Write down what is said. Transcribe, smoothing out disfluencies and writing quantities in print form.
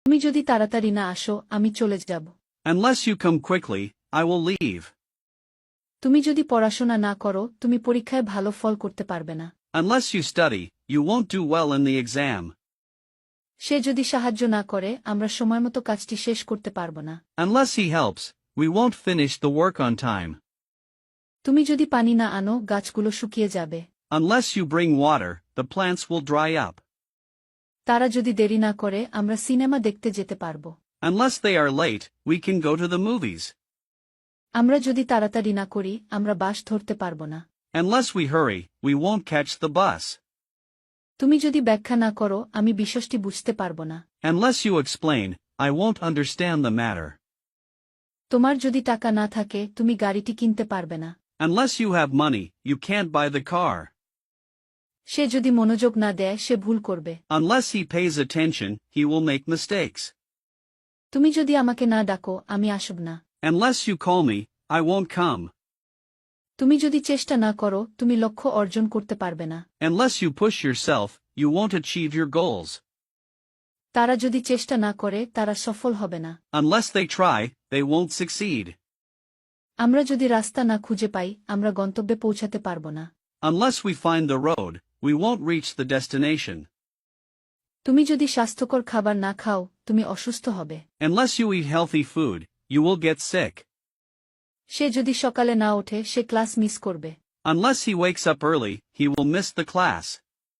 তুমি যদি তাড়াতাড়ি না আসো, আমি চলে যাব। Unless you come quickly, I will leave. তুমি যদি পড়াশোনা না করো, তুমি পরীক্ষায় ভালো ফল করতে পারবে না। Unless you study, you won't do well in the exam. সে যদি সাহায্য না করে, আমরা সময়মতো কাজটি শেষ করতে পারব না। Unless he helps, we won't finish the work on time. তুমি যদি পানি না আনো, গাছগুলো শুকিয়ে যাবে। Unless you bring water, the plants will dry up. তারা যদি দেরি না করে, আমরা সিনেমা দেখতে যেতে পারব। Unless they are late, we can go to the movies. আমরা যদি তাড়াতাড়ি না করি, আমরা বাস ধরতে পারব না। Unless we hurry, we won't catch the bus. তুমি যদি ব্যাখ্যা না করো, আমি বিষয়টি বুঝতে পারব না। Unless you explain, I won't understand the matter. তোমার যদি টাকা না থাকে, তুমি গাড়িটি কিনতে পারবে না। Unless you have money, you can't buy the car. সে যদি মনোযোগ না দেয়, সে ভুল করবে। Unless he pays attention, he will make mistakes. তুমি যদি আমাকে না ডাকো, আমি আসব না। Unless you call me, I won't come. তুমি যদি চেষ্টা না করো, তুমি লক্ষ্য অর্জন করতে পারবে না। Unless you push yourself, you won't achieve your goals. তারা যদি চেষ্টা না করে, তারা সফল হবে না। Unless they try, they won't succeed. আমরা যদি রাস্তা না খুঁজে পাই, আমরা গন্তব্যে পৌঁছাতে পারব না। Unless we find the road, we won't reach the destination. তুমি যদি স্বাস্থ্যকর খাবার না খাও, তুমি অসুস্থ হবে। Unless you eat healthy food, you will get sick. সে যদি সকালে না ওঠে, সে ক্লাস মিস করবে। Unless he wakes up early, he will miss the class.